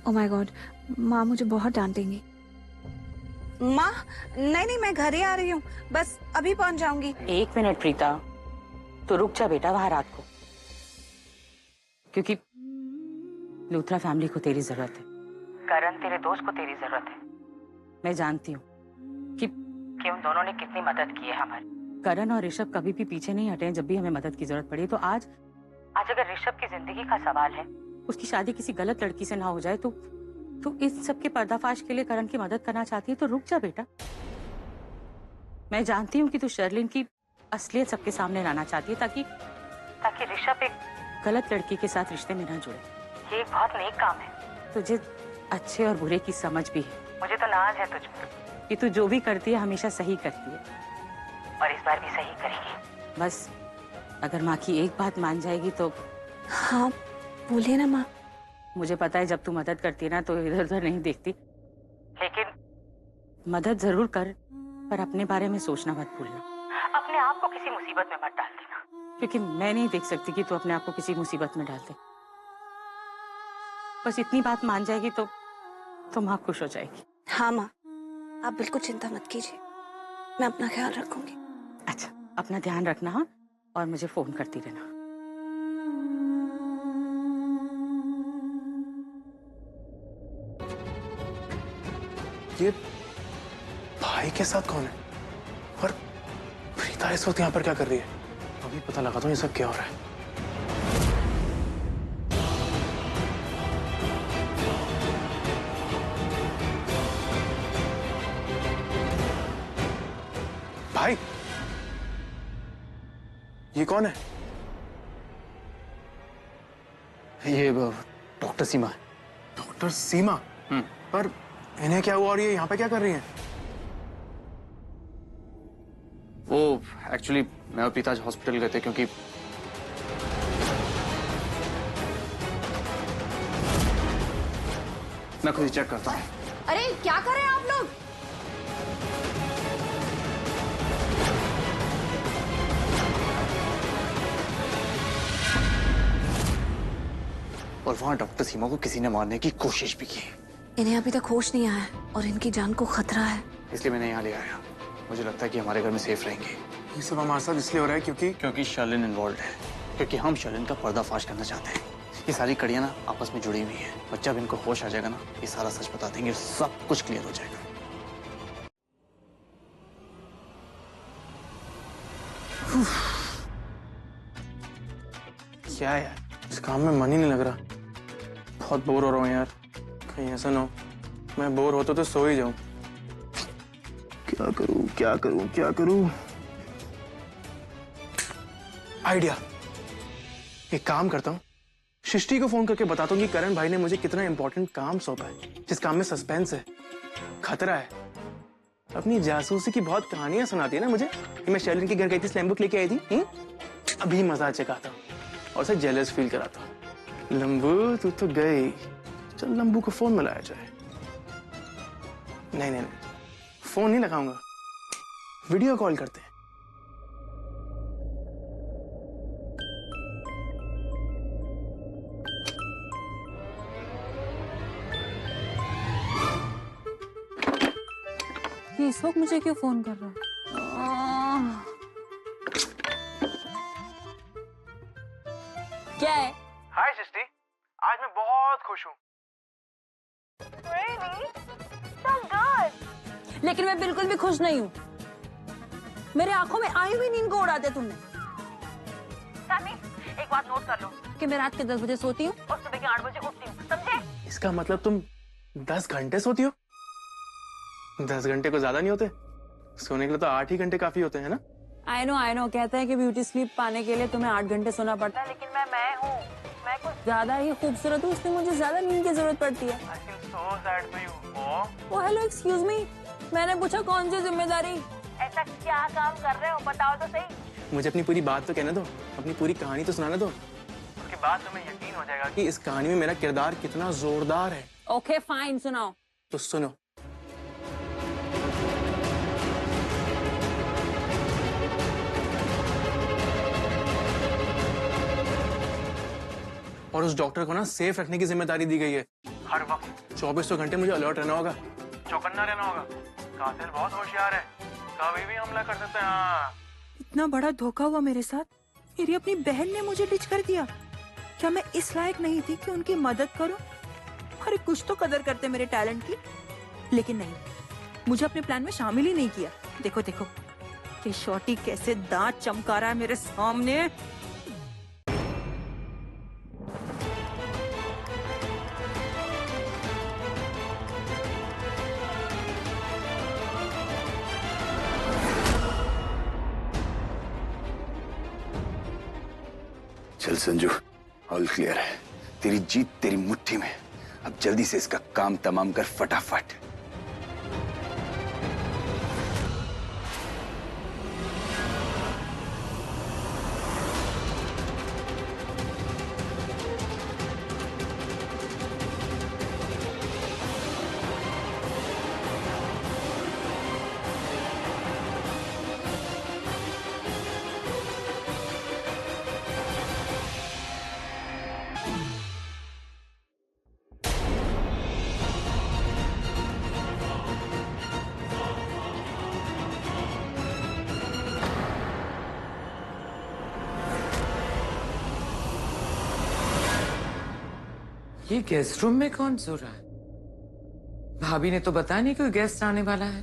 Oh my God, माँ मुझे बहुत डांटेंगी। माँ नहीं नहीं, मैं घर ही आ रही हूँ, बस अभी पहुँच जाऊंगी। 1 मिनट प्रीता, तो रुक जा बेटा वहां रात को, क्योंकि लूथरा फैमिली को तेरी जरूरत है, करण तेरे दोस्त को तेरी जरूरत है। मैं जानती हूँ कि उन दोनों ने कितनी मदद की है हमारी। करण और ऋषभ कभी भी पीछे नहीं हटे हैं जब भी हमें मदद की जरूरत पड़ी। तो आज अगर ऋषभ की जिंदगी का सवाल है, उसकी शादी किसी गलत लड़की से ना हो जाए, तो इस सब के पर्दाफाश के लिए करण की मदद करना चाहती है, तो रुक जा बेटा। मैं जानती हूँ कि तू शर्लिन की असलियत सबके सामने लाना चाहती है, ताकि ऋषभ एक गलत लड़की के साथ रिश्ते में ना जुड़े। ये एक बहुत नेक काम है, तुझे अच्छे और बुरे की समझ भी है। मुझे तो नाज है तुझ पर कि तू जो भी करती है हमेशा सही करती है, और इस बार भी सही करेगी। बस अगर माँ की एक बात मान जाएगी तो। हाँ बोलिए ना माँ। मुझे पता है जब तू मदद करती है ना तो इधर उधर नहीं देखती, लेकिन मदद जरूर कर, पर अपने बारे में सोचना मत भूलना। अपने आप को किसी मुसीबत में मत डाल देना, क्योंकि मैं नहीं देख सकती कि तू अपने आप को किसी मुसीबत में डाल दे। बस इतनी बात मान जाएगी तो माँ खुश हो जाएगी। हाँ माँ, आप बिल्कुल चिंता मत कीजिए, मैं अपना ख्याल रखूंगी। अच्छा, अपना ध्यान रखना। हाँ, और मुझे फोन करती रहना। ये भाई के साथ कौन है और प्रीता इस वक्त यहाँ पर क्या कर रही है? अभी पता लगा तो ये सब क्या हो रहा है। भाई ये कौन है? ये डॉक्टर सीमा है। डॉक्टर सीमा? पर इन्हें क्या हुआ और ये यहाँ पे क्या कर रही हैं? वो एक्चुअली मैं और प्रीता आज हॉस्पिटल गए थे, क्योंकि मैं खुद ही चेक करता हूँ। अरे क्या कर रहे हैं आप लोग? और वहां डॉक्टर सीमा को किसी ने मारने की कोशिश भी की। इन्हें अभी तक होश नहीं आया है और इनकी जान को खतरा है, इसलिए मैंने यहाँ ले आया। मुझे लगता है कि हमारे घर में सेफ रहेंगे। ये सब हमारे साथ इसलिए हो रहा है क्योंकि शर्लिन इन्वॉल्व है, क्योंकि हम शर्लिन का पर्दाफाश करना चाहते हैं। ये सारी कड़ियां ना आपस में जुड़ी हुई हैं, और जब इनको होश आ जाएगा ना, ये सारा सच बता देंगे, सब कुछ क्लियर हो जाएगा। क्या यार, इस काम में मन ही नहीं लग रहा। बहुत बोर हो रहा हूँ यार। कहीं ऐसा ना हो मैं बोर होता तो सो ही जाऊं। क्या करूं क्या करूं क्या करूं? आइडिया, एक काम करता हूं, सृष्टि को फोन करके बताता हूं कि करण भाई ने मुझे कितना इंपॉर्टेंट काम सौंपा है, जिस काम में सस्पेंस है, खतरा है। अपनी जासूसी की बहुत कहानियां सुनाती है ना मुझे कि मैं शर्लिन के घर गई थी, स्लैम बुक लेके आई थी। अभी मजा चखाता हूं और उसे जेलस फील कराता हूं। लंबू तू तो गई, चल लंबू को फोन मिलाया जाए। नहीं नहीं नहीं, फोन नहीं लगाऊंगा, वीडियो कॉल करते हैं। ये इस वक्त मुझे क्यों फोन कर रहा है? क्या है? हाय सृष्टि, आज मैं बहुत खुश हूँ। लेकिन मैं बिल्कुल भी खुश नहीं हूँ। मेरे आंखों में आई हुई नींद को उड़ा दिया तुमने। एक बात नोट कर लो कि मैं रात के 10 बजे सोती हूँ और सुबह के 8 बजे उठती हूँ, समझे? इसका मतलब तुम 10 घंटे सोती हो? 10 घंटे को ज्यादा नहीं होते? सोने के लिए तो 8 ही घंटे काफी होते हैं ना? आई नो कहते हैं कि ब्यूटी स्लीप पाने के लिए तुम्हें 8 घंटे सोना पड़ता है, लेकिन मैं हूँ, मैं कुछ ज्यादा ही खूबसूरत हूँ, इसलिए मुझे ज्यादा नींद की जरूरत पड़ती है। ओ हेलो, एक्सक्यूज मी, मैंने पूछा कौन सी जिम्मेदारी? ऐसा क्या काम कर रहे हो, बताओ तो सही। मुझे अपनी पूरी बात तो कहने दो, अपनी पूरी कहानी तो सुनाने दो। उसके बाद तुम्हें यकीन हो जाएगा कि इस कहानी में मेरा किरदार कितना जोरदार है। ओके फाइन, सुनाओ। तो सुनो। और उस डॉक्टर को ना सेफ रखने की जिम्मेदारी दी गई है। हर वक्त 24 घंटे मुझे अलर्ट रहना होगा, चौकन्ना रहना होगा। कातिल बहुत होशियार है, कभी भी हमला कर सकते हैं। हाँ। इतना बड़ा धोखा हुआ मेरे साथ। मेरी अपनी बहन ने मुझे डिच कर दिया। क्या मैं इस लायक नहीं थी कि उनकी मदद करूं? अरे कुछ तो कदर करते मेरे टैलेंट की। लेकिन नहीं, मुझे अपने प्लान में शामिल ही नहीं किया। देखो देखो ये शॉटी कैसे दांत चमका रहा है मेरे सामने। चल संजू, ऑल क्लियर है। तेरी जीत तेरी मुट्ठी में। अब जल्दी से इसका काम तमाम कर फटाफट। ये गेस्ट रूम में कौन सो रहा है? भाभी ने तो बताया नहीं कोई गेस्ट आने वाला है।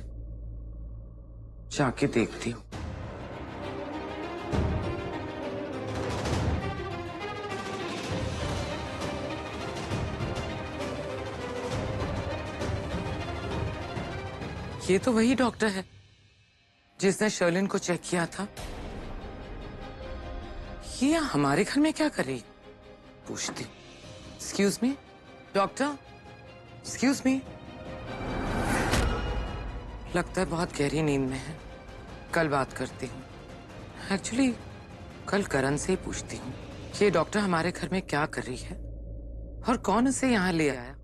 जाके देखती हूँ। ये तो वही डॉक्टर है जिसने शर्लिन को चेक किया था। ये हमारे घर में क्या कर रही? पूछती हूँ। Excuse me doctor, excuse me. लगता है बहुत गहरी नींद में है। कल बात करती हूँ। एक्चुअली कल करण से ही पूछती हूँ कि ये डॉक्टर हमारे घर में क्या कर रही है और कौन उसे यहाँ ले आया।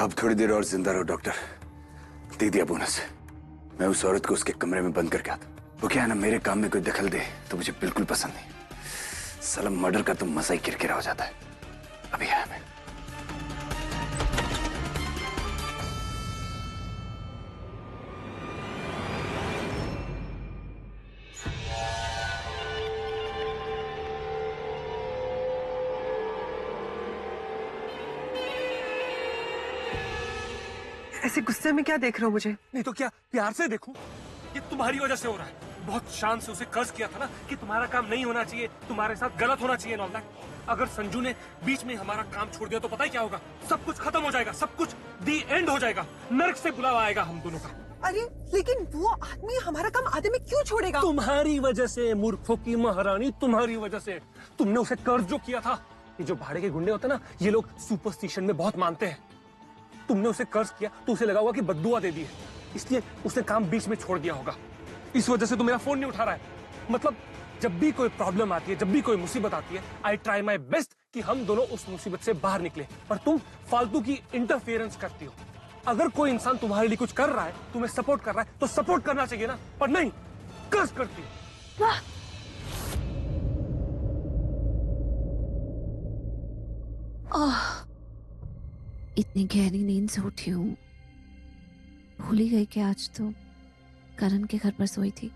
अब थोड़ी देर और जिंदा रहो डॉक्टर। दे दिया बोनस। मैं उस औरत को उसके कमरे में बंद करके आता। वो क्या है ना, मेरे काम में कोई दखल दे तो मुझे बिल्कुल पसंद नहीं। साला मर्डर का तो मजा ही किरकिरा हो जाता है। अभी है मैं। ऐसे गुस्से में क्या देख रहे हो मुझे? नहीं तो क्या प्यार से देखूं? ये तुम्हारी वजह से हो रहा है। बहुत शान से उसे कर्ज किया था ना कि तुम्हारा काम नहीं होना चाहिए, तुम्हारे साथ गलत होना चाहिए। नॉल अगर संजू ने बीच में हमारा काम छोड़ दिया तो पता है क्या होगा? सब कुछ खत्म हो जाएगा, सब कुछ दी एंड हो जाएगा। नर्क से बुलावा आएगा हम दोनों का। अरे लेकिन वो आदमी हमारा काम आधे में क्यों छोड़ेगा? तुम्हारी वजह से मूर्खों की महारानी, तुम्हारी वजह से। तुमने उसे कर्ज जो किया था, ये जो भाड़े के गुंडे होते ना, ये लोग सुपरस्टिशन में बहुत मानते हैं। तुमने उसे कर्ज किया तो उसे लगा होगा कि बद्दुआ दे दी है, इसलिए उसने काम बीच में छोड़ दिया होगा। इस वजह से तो मेरा फोन नहीं उठा रहा है। मतलब जब भी कोई प्रॉब्लम आती है, जब भी कोई मुसीबत आती है, आई ट्राई माई बेस्ट कि हम दोनों उस मुसीबत से बाहर निकले, पर तुम फालतू की इंटरफेरेंस करती हो। अगर कोई इंसान तुम्हारे लिए कुछ कर रहा है, तुम्हें सपोर्ट कर रहा है, तो सपोर्ट करना चाहिए ना, पर नहीं, कर्ज करती हो। इतनी गहरी नींद से उठी हूँ, भूल ही गई कि आज तो करण के घर पर सोई थी।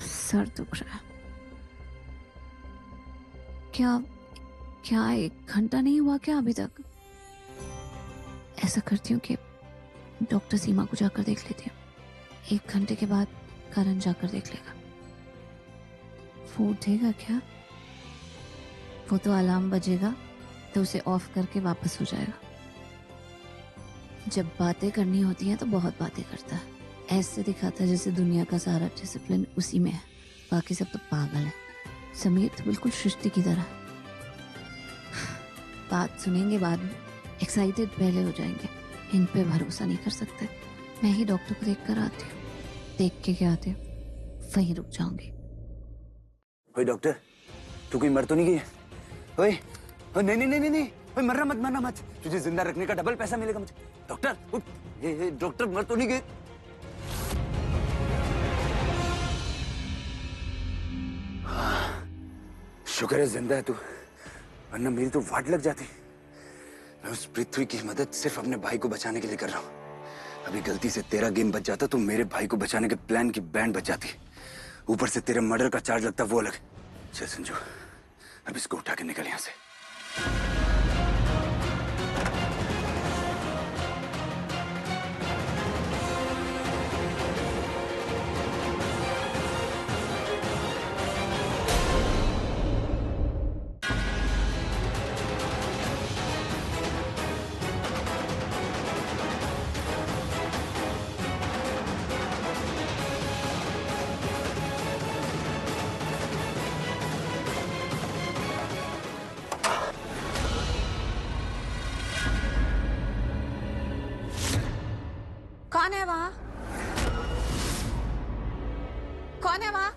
सर दुख रहा है। क्या 1 घंटा नहीं हुआ क्या अभी तक? ऐसा करती हूँ कि डॉक्टर सीमा को जाकर देख लेती हूँ। 1 घंटे के बाद करण जाकर देख लेगा। फूड देगा क्या? वो तो अलार्म बजेगा तो उसे ऑफ करके वापस हो जाएगा। जब बातें करनी होती हैं तो बहुत बातें करता है। ऐसे दिखाता है जैसे दुनिया का सारा डिसिप्लिन उसी में है, बाकी सब तो पागल है। समीर तो बिल्कुल सृष्टि की तरह। बात सुनेंगे बाद में, एक्साइटेड पहले हो जाएंगे। इन पे भरोसा नहीं कर सकते। मैं ही डॉक्टर को देख कर आती हूँ। देख के क्या आती हूँ, वहीं रुक जाऊंगी। ओए डॉक्टर, तू कोई मर तो नहीं गई है? ओए, नहीं नहीं नहीं नहीं नहीं, ओए मरना मत। तुझे जिंदा रखने का डबल पैसा मिलेगा मुझे। डॉक्टर उठ, डॉक्टर मर तो नहीं गई? शुक्र है जिंदा है तू, वरना मेरी तो वाट लग जाती। मैं उस पृथ्वी की मदद सिर्फ अपने भाई को बचाने के लिए कर रहा हूँ। अभी गलती से तेरा गेम बच जाता तो मेरे भाई को बचाने के प्लान की बैंड बच जाती। ऊपर से तेरे मर्डर का चार्ज लगता वो अलग। चल संजू, अब इसको उठा के निकल यहाँ से। कौन है वहाँ? कौन है वहाँ?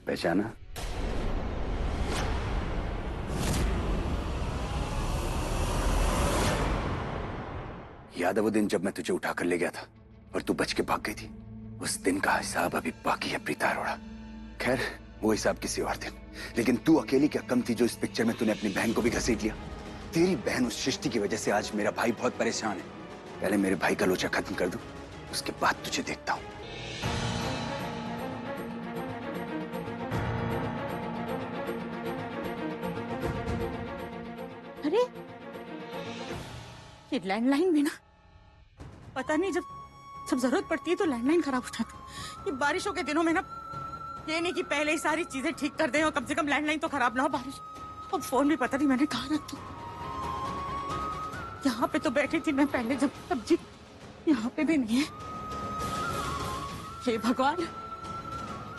पहचाना? याद है वो दिन जब मैं तुझे उठाकर ले गया था और तू बच के भाग गई थी? उस दिन का हिसाब अभी बाकी है प्रीता अरोड़ा। खैर वो हिसाब किसी और दिन। लेकिन तू अकेली क्या कम थी जो इस पिक्चर में तूने अपनी बहन को भी घसीट लिया? तेरी बहन उस सृष्टि की वजह से आज मेरा भाई बहुत परेशान है। पहले मेरे भाई का लोचा खत्म कर दूं, उसके बाद तुझे देखता हूं। अरे ये लैंडलाइन भी ना, पता नहीं जब जरूरत पड़ती है तो लैंडलाइन खराब हो जाता है। ये बारिशों के दिनों में ना, ये नहीं कि पहले ही सारी चीजें ठीक कर दें और कम से कम लैंडलाइन तो खराब ना हो। बारिश, अब फोन भी पता नहीं मैंने कहाँ रख दिया। यहाँ पे तो बैठी थी मैं पहले जब, सब्जी यहाँ पे भी नहीं है। हे भगवान,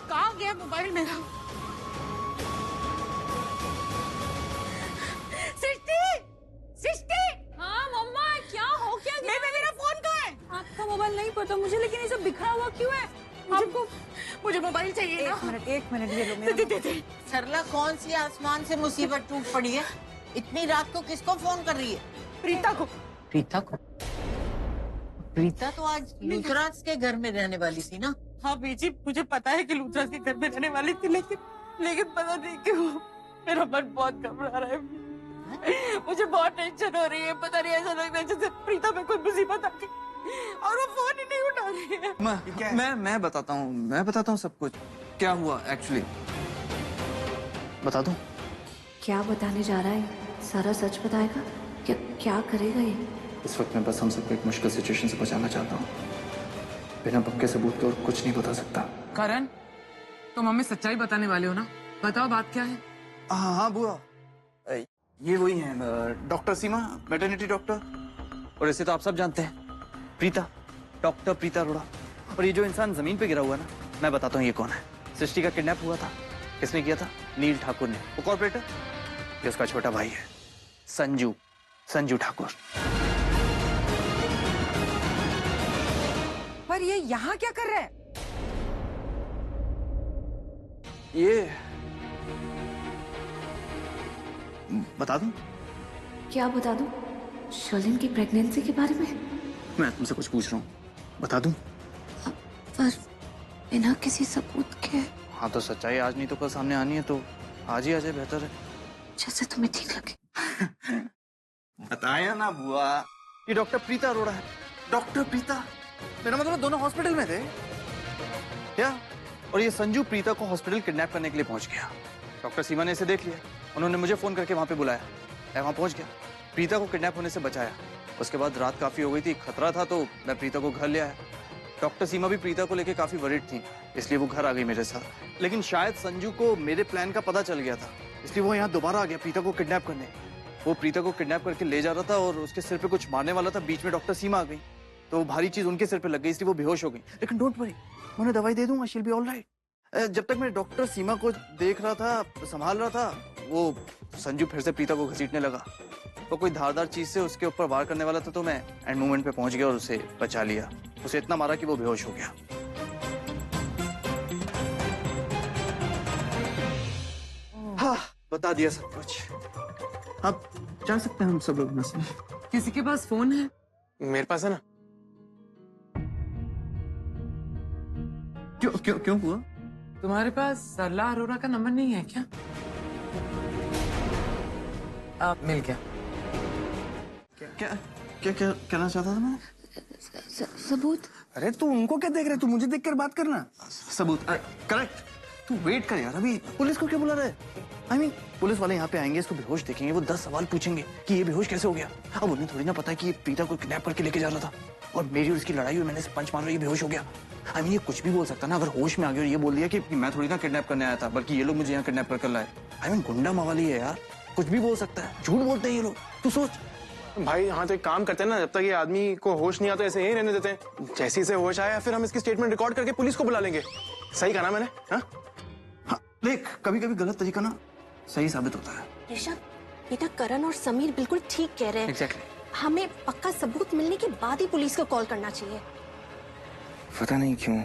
कहाँ गया मोबाइल मेरा? हाँ मम्मा, क्या हो क्या गया? मेरा फोन कहाँ है? आपका मोबाइल नहीं पता मुझे, लेकिन ये सब बिखरा हुआ क्यों है? आपको मुझे मोबाइल चाहिए ना। एक मिनट ये लो मेरा। दे। सरला, कौन सी आसमान से मुसीबत टूट पड़ी है? इतनी रात को किसको फोन कर रही है? प्रीता को। प्रीता को? प्रीता तो आज लूथराज के घर में रहने वाली थी ना? हाँ बीजी, मुझे पता है कि लूथराज के घर में रहने वाली थी, लेकिन पता नहीं क्यों मेरा मन बहुत घबरा रहा है। मुझे बहुत टेंशन हो रही है। पता नहीं, ऐसा लग रहा है जैसे प्रीता में कोई मुसीबत आ गई और वो फोन ही नहीं उठा रही है। मैं बताता हूँ सब कुछ क्या हुआ एक्चुअली। बता दूं? क्या बताने जा रहा है? सारा सच बताएगा? क्या करेगा ये? इस वक्त मैं बस हम सबको एक मुश्किल सिचुएशन से बचाना चाहता हूँ। बिना पक्के सबूत के और कुछ नहीं बता सकता। करण, तुम हमें सच्चाई बताने वाले हो ना? बताओ बात क्या है? हाँ बुआ, ये वही है डॉक्टर सीमा, मैटरनिटी डॉक्टर। और इसे तो आप सब जानते हैं, प्रीता, डॉक्टर प्रीता अरोड़ा। और ये जो इंसान जमीन पे गिरा हुआ है ना, मैं बताता हूँ ये कौन है। सृष्टि का किडनैप हुआ था, किसने किया था? नील ठाकुर ने। वो कॉर्पोरेटर, ये उसका छोटा भाई है, संजू ठाकुर। पर ये यहाँ क्या कर रहा है? ये बता दूं? क्या बता दूं? शर्लिन की प्रेगनेंसी के बारे में? मैं तुमसे कुछ पूछ रहा हूँ, बता दूं? पर बिना किसी सबूत के। हाँ तो सच्चाई आज नहीं तो कल सामने आनी है, तो आज ही आ जाए, बेहतर है। जैसे तुम्हें ठीक लगे। बताया ना बुआ, ये डॉक्टर प्रीता अरोड़ा है। डॉक्टर प्रीता, मेरा मतलब दोनों हॉस्पिटल में थे क्या? और ये संजू प्रीता को हॉस्पिटल किडनैप करने के लिए पहुंच गया। डॉक्टर सीमा ने इसे देख लिया, उन्होंने मुझे फोन करके वहां पे बुलाया, मैं वहां पहुंच गया। प्रीता को किडनैप होने से बचाया। उसके बाद रात काफी हो गई थी, खतरा था, तो मैं प्रीता को घर ले आया। डॉक्टर सीमा भी प्रीता को लेके काफी वरिड थी, इसलिए वो घर आ गई मेरे साथ। लेकिन शायद संजू को मेरे प्लान का पता चल गया था, इसलिए वो यहाँ दोबारा आ गया प्रीता को किडनैप करने। वो प्रीता को किडनैप करके ले जा रहा था और उसके सिर पे कुछ मारने वाला था। बीच में डॉक्टर सीमा आ गई, तो वो भारी चीज उनके सिर पे लग गई, इसलिए वो बेहोश हो गई। लेकिन डोंट वरी, मैं उन्हें दवाई दे दूंगा, शी विल बी ऑलराइट। जब तक मैं डॉक्टर सीमा को देख रहा था, संभाल रहा था, वो संजू फिर से प्रीता को घसीटने लगा। वो कोई धारदार चीज से उसके ऊपर वार करने वाला था, तो मैं एंड मोमेंट पे पहुंच गया और उसे बचा लिया। उसे इतना मारा कि वो बेहोश हो गया। हाँ, बता दिया सब कुछ। अब जा सकते हैं हम सब लोग। किसी के पास फोन है? मेरे पास है ना। क्यों क्यों क्यों हुआ? तुम्हारे पास सरला अरोरा का नंबर नहीं है क्या? आप मिल गया। क्या क्या क्या कहना चाहता था मैं? सबूत। अरे तू उनको क्या देख रहा है, तू मुझे देखकर बात करना। सबूत करेक्ट। तू वेट कर यार, अभी पुलिस को क्यों बुला रहा है? I mean, पुलिस वाले यहाँ पे आएंगे, इसको बेहोश देखेंगे, वो 10 सवाल पूछेंगे कि ये बेहोश कैसे हो गया। अब उन्हें थोड़ी ना पता है कि ये प्रीता को किडनैप करके लेके जा रहा था और मेरी और इसकी लड़ाई हुई, मैंने इसे पंच मारा, ये बेहोश हो गया। I mean, ये कुछ भी बोल सकता ना, अगर होश में आ गया और ये बोल दिया कि मैं थोड़ी ना किडनैप करने आया था, बल्कि ये लोग मुझे यहाँ किडनैप कर लाए। I mean, गुंडा मवाली है यार, कुछ भी बोल सकता है, झूठ बोलते हैं ये लोग। तू सोच भाई। हाँ तो एक काम करते हैं ना, जब तक ये आदमी को होश नहीं आता ऐसे यहीं रहने देते हैं। जैसे से होश आया फिर हम इसकी स्टेटमेंट रिकॉर्ड करके पुलिस को बुला लेंगे। सही कहा ना मैंने? हाँ देख, कभी कभी गलत तरीका ना सही साबित होता है। ऋषभ, बेटा करण और समीर बिल्कुल ठीक कह रहे हैं। Exactly. हमें पक्का सबूत मिलने के बाद ही पुलिस को कॉल करना चाहिए। पता नहीं क्यों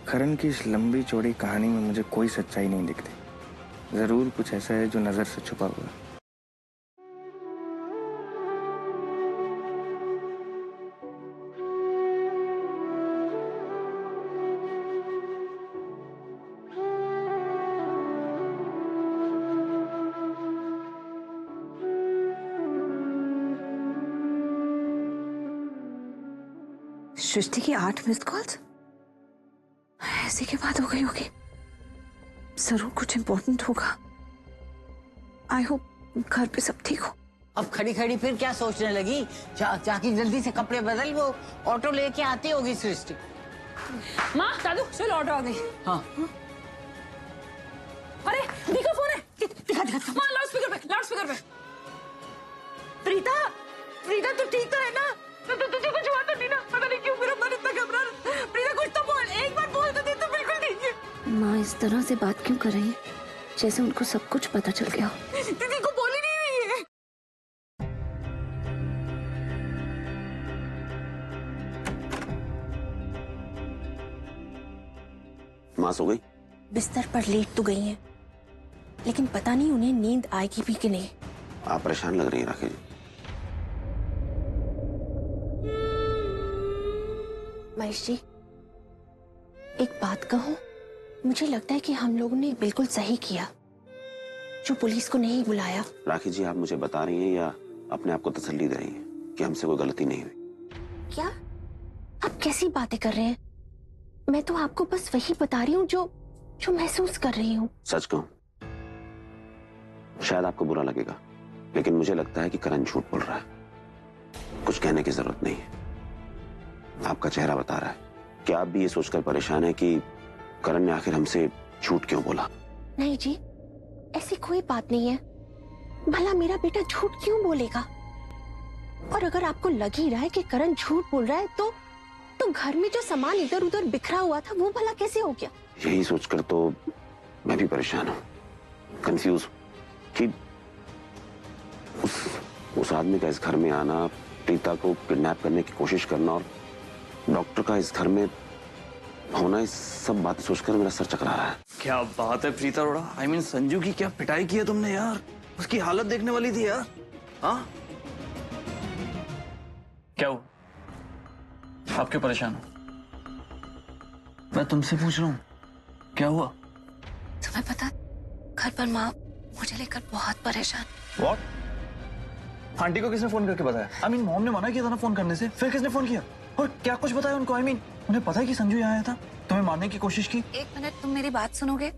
करण की इस लंबी चौड़ी कहानी में मुझे कोई सच्चाई नहीं दिखती। जरूर कुछ ऐसा है जो नजर से छुपा हुआ है। सृष्टि की 8 मिस्ड कॉल्स ऐसी के बाद हो गई होगी। जरूर कुछ इम्पोर्टेंट होगा। आई होप घर पे सब ठीक हो। अब खड़ी खड़ी फिर क्या सोचने लगी? जाके जल्दी से कपड़े बदल, वो ऑटो लेके आती होगी सृष्टि। माँ दादू चलो ऑटो आ गई। हाँ अरे दी का फोन है। दिखा दिखा माँ, लाउडस्पीकर पे। प्रीता, प्रीता तू ठीक तो है ना? तो तुझे कुछ हुआ तो नहीं ना? पता नहीं क्यों मेरा मन इतना घबरा रहा है। प्रीता कुछ तो बोल, एक बार बोल तो दे। तो बिल्कुल ठीक है। माँ इस तरह से बात क्यों कर रही है, जैसे उनको सब कुछ पता चल गया। दीदी को बोल ही नहीं रही है। माँ सो गई? बिस्तर पर लेट तो गई हैं, लेकिन पता नहीं उन्हें नींद आएगी भी कि नहीं। आप परेशान लग रही हैं राखी जी। महेश जी, एक बात कहूं, मुझे लगता है कि हम लोगों ने बिल्कुल सही किया जो पुलिस को नहीं बुलाया। राखी जी, आप मुझे बता रही हैं या अपने आप को तसल्ली दे रही हैं कि हमसे कोई गलती नहीं हुई? क्या आप कैसी बातें कर रहे हैं? मैं तो आपको बस वही बता रही हूँ जो महसूस कर रही हूँ। सच कहूं, शायद आपको बुरा लगेगा, लेकिन मुझे लगता है कि करण झूठ बोल रहा है। कुछ कहने की जरूरत नहीं है, आपका चेहरा बता रहा है कि आप भी ये सोचकर परेशान है कि करण ने आखिर हमसे झूठ क्यों बोला। नहीं जी, ऐसी कोई बात नहीं है। भला मेरा बेटा झूठ क्यों बोलेगा? और अगर आपको लग ही रहा है कि करण झूठ बोल रहा है, तो घर में जो सामान इधर उधर बिखरा हुआ था वो भला कैसे हो गया? यही सोचकर तो मैं भी परेशान हूँ, कंफ्यूज कि उस आदमी का इस घर में आना, प्रीता को किडनैप करने की कोशिश करना और डॉक्टर का इस घर में होना, इस सब बातें सोचकर मेरा सर चकरा रहा है। क्या बात है प्रीता अरोड़ा, I mean, संजू की क्या पिटाई की है तुमने यार। उसकी हालत देखने वाली थी यार। हाँ क्या हुआ? आप क्यों परेशान हो? मैं तुमसे पूछ रहा हूँ, क्या हुआ? तुम्हें पता, घर पर माँ मुझे लेकर बहुत परेशान। व्हाट? आंटी को किसने फोन करके बताया? I mean, मॉम ने मना किया था ना फोन करने से, फिर किसने फोन किया? और क्या कुछ बताया उनको? I mean, उन्हें पता है कि संजू यहाँ आया था, तुम्हें मारने की कोशिश की? एक मिनट, तुम मेरी बात सुनोगे?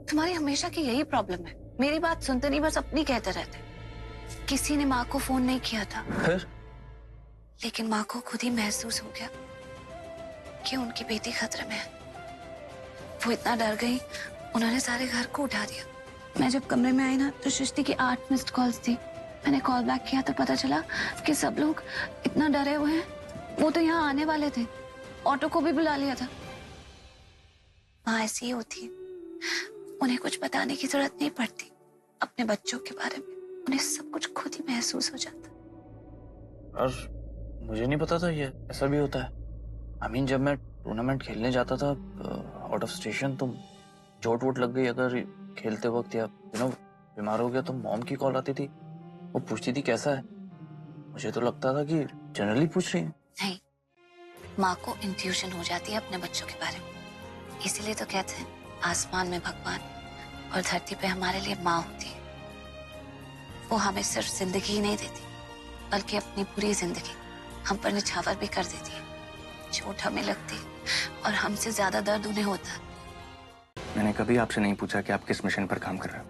तुम्हारी हमेशा की यही प्रॉब्लम है, मेरी बात सुनते नहीं, बस अपनी कहते रहते। किसी ने माँ को फोन नहीं किया था, फिर लेकिन माँ को खुद ही महसूस हो गया कि उनकी बेटी खतरे में है। वो इतना डर गई, उन्होंने सारे घर को उठा दिया। मैं जब कमरे में आई ना तो सृष्टि की 8 मिस्ड कॉल्स थी। मैंने कॉल बैक किया तो पता चला कि सब लोग इतना डरे हुए हैं। वो तो यहाँ आने वाले थे, ऑटो को भी बुला लिया था। माँ ऐसी ही होती है, उन्हें कुछ बताने की जरूरत नहीं पड़ती अपने बच्चों के बारे में। उन्हें सब कुछ खुद ही महसूस हो जाता। और मुझे नहीं पता था ये ऐसा भी होता है। आई मीन जब मैं टूर्नामेंट खेलने जाता था आउट ऑफ स्टेशन, तो चोट वोट लग गई अगर खेलते वक्त या बीमार हो गया तो मॉम की कॉल आती थी। वो पूछती थी कैसा है। मुझे तो लगता था कि जनरली पूछ रही है। नहीं, माँ को इंट्यूशन हो जाती है अपने बच्चों के बारे में। इसीलिए तो कहते हैं आसमान में भगवान और धरती पे हमारे लिए माँ होती है। वो हमें सिर्फ जिंदगी ही नहीं देती, बल्कि अपनी पूरी जिंदगी हम पर निछावर भी कर देती है। चोट हमें लगती है और हमसे ज्यादा दर्द उन्हें होता है। मैंने कभी आपसे नहीं पूछा कि आप किस मिशन पर काम कर रहे हो,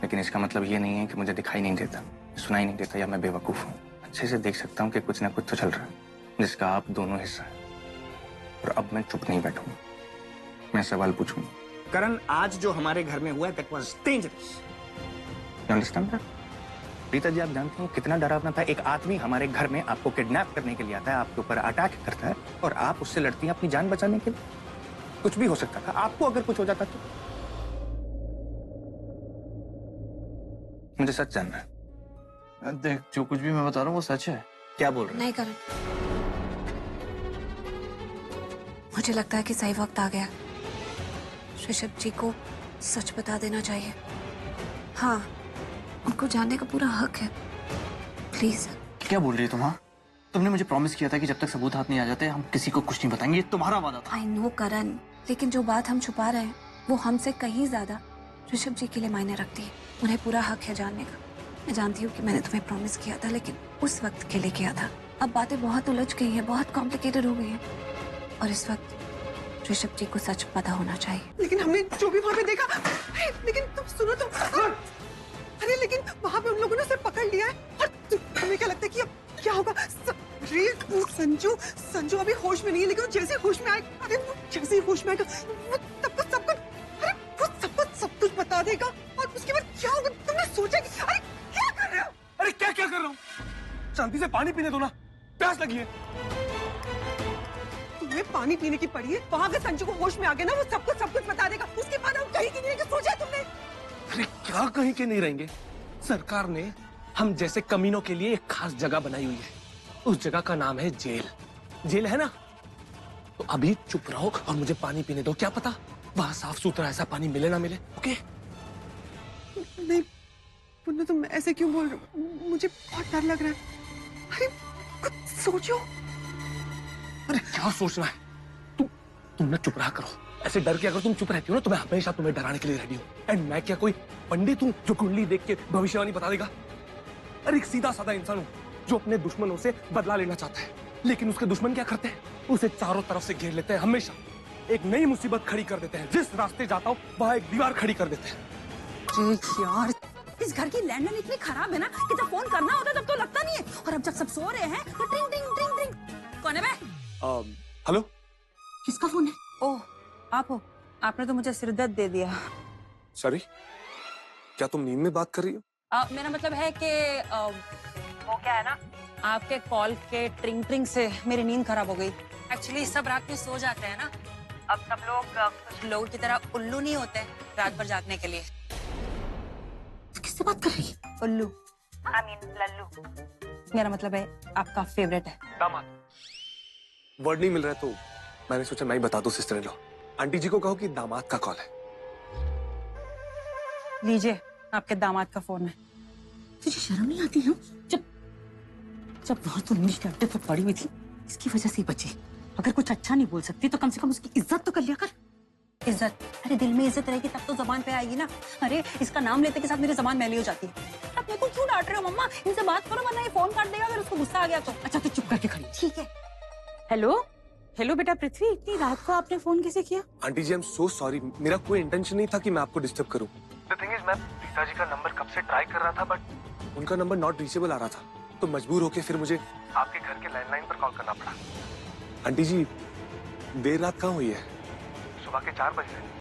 लेकिन इसका मतलब ये नहीं है कि मुझे दिखाई नहीं देता, सुनाई नहीं देता या मैं बेवकूफ हूँ। अच्छे से देख सकता हूँ कि कुछ ना कुछ तो चल रहा है जिसका आप दोनों हिस्सा है। और अब मैं चुप नहीं बैठूंगा, मैं सवाल पूछूंगा। करण, आज जो हमारे घर में हुआ है that was dangerous. You understand that? Preeta ji, आप जानते हैं कितना डरावना था। एक आदमी हमारे घर में आपको किडनैप करने के लिए आता है, आपके ऊपर अटैक करता है और आप उससे लड़ती हैं अपनी जान बचाने के लिए। कुछ भी हो सकता था, आपको अगर कुछ हो जाता तो। मुझे सच जानना है। देख, जो कुछ भी मैं बता रहा हूँ वो सच है। क्या बोल रहे नहीं करण, मुझे लगता है कि सही वक्त आ गया। ऋषभ जी को सच बता देना चाहिए। हाँ, उनको जानने का पूरा हक है। प्लीज। क्या बोल रही है तुम? हाँ, तुमने मुझे प्रॉमिस किया था कि जब तक सबूत हाथ नहीं आ जाते हम किसी को कुछ नहीं बताएंगे। ये तुम्हारा वादा था। आई नो करण, लेकिन जो बात हम छुपा रहे हैं वो हमसे कहीं ज्यादा ऋषभ जी के लिए मायने रखती है। उन्हें पूरा हक है जानने का। मैं जानती हूँ कि मैंने तुम्हें प्रॉमिस किया था, लेकिन उस वक्त के लिए किया था। अब बातें बहुत उलझ गई हैं, बहुत कॉम्प्लिकेटेड हो गई हैं, और इस वक्त ऋषभ जी को सच पता होना चाहिए। लेकिन हमने जो भी वहाँ पे देखा, लेकिन तुम सुनो तुम। अरे लेकिन वहाँ पे उन लोगों ने सिर्फ पकड़ लिया है, और तुम्हें क्या लगता है कि अब क्या होगा? संजू अभी होश में नहीं है, लेकिन वो जैसे होश में आएगा, अरे वो जैसे होश में आएगा वो तब कुछ सब कुछ, अरे वो सब कुछ बता देगा। और उसके बाद क्या होगा तुमने सोचा कि अरे क्या कर रहे हो? अरे क्या कर रहा हूँ? शांति से पानी पीने दो ना, प्यास लगी है। तुम्हें पानी पीने की पड़ी है? वहाँ अगर संजू को होश में आ गया ना, वो सब कुछ बता देगा। उसके बाद हम कहीं की नहीं रहेंगे। सोचा है तुमने? अरे क्या कहीं के नहीं रहेंगे? सरकार ने हम जैसे कमीनों के लिए एक खास जगह बनाई हुई है। उस जगह का नाम है जेल। जेल है ना? तो अभी चुप रहो और मुझे पानी पीने दो। क्या पता वहां साफ सुथरा ऐसा पानी मिले ना मिले। ओके? नहीं पुन्ना, तुम ऐसे क्यों बोल रहे हो? मुझे बहुत डर लग रहा है। अरे कुछ सोचो। अरे क्या सोचना है? तुम ना चुप रहा करो। ऐसे डर के अगर तुम चुप रहती हो ना तो मैं हमेशा तुम्हें डराने के लिए रेडी हूँ। एंड मैं क्या कोई पंडित हूँ जो कुंडली देख के भविष्यवाणी बता देगा? अरे एक सीधा साधा इंसान हूँ जो अपने दुश्मनों से बदला लेना चाहता है, लेकिन उसके दुश्मन क्या करते हैं? उसे चारों तरफ से घेर लेते हैं। हमेशा एक नई मुसीबत खड़ी कर देते हैं। जिस रास्ते जाता हूँ वहां एक दीवार खड़ी कर देते हैं। यार, इस घर की लैंडलाइन इतनी खराब है ना कि जब फोन करना होता है तब तो लगता नहीं है, और अब जब सब सो रहे हैं तो ट्रिंग ट्रिंग ट्रिंग ट्रिंग। कौन है बे? हेलो, किसका फोन है? ओह, आप हो? आपने तो मुझे सिरदर्द दे दिया। सॉरी, क्या तुम नींद में बात कर रही हो? मेरा मतलब है कि वो क्या है ना, आपके कॉल के ट्रिंग ट्रिंग से मेरी नींद खराब हो गई। एक्चुअली सब रात में सो जाते हैं ना। अब सब लोग कुछ लोगों की तरह उल्लू नहीं होते रात भर जागने के लिए। किससे बात कर रही है? उल्लू, आई मीन लल्लू। मेरा मतलब है आपका फेवरेट है। दामाद। वर्ड नहीं मिल रहा है तो मैंने सोचा मैं ही बता दूं। सिस्टर इन लॉ, आंटी जी को कहो कि दामाद का कॉल है। लीजिए, आपके दामाद का फोन है। तुझे शर्म नहीं आती है? जब वहां तो नीचे अड्डे पर पड़ी हुई थी, इसकी वजह से ही बची। अगर कुछ अच्छा नहीं बोल सकती तो कम से कम उसकी इज्जत तो कर लिया कर। इज्जत? अरे दिल में इज्जत रहेगी तब तो जबान पे आएगी ना। अरे इसका नाम लेते के साथ मेरी जबान मैली हो जाती है। आप मेरे को क्यों डांट रहे हो मम्मा? इनसे बात करो वरना ये फोन काट देगा अगर उसको गुस्सा आ गया तो। अच्छा तो चुप करके खड़ी। ठीक है। हेलो हेलो बेटा पृथ्वी, इतनी रात को आपने फोन कैसे किया? Aunty ji, I am so sorry. मेरा कोई इंटेंशन नहीं था कि मैं आपको डिस्टर्ब करूं। The thing is, मैं प्रीता जी का नंबर कब से ट्राई कर रहा था, बट उनका नंबर नॉट रीचेबल आ रहा था, तो मजबूर होके फिर मुझे आपके घर के लैंडलाइन पर कॉल करना पड़ा। आंटी जी, देर रात कहाँ हुई है? सुबह के 4 बजे।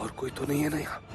और कोई तो नहीं है ना यहाँ?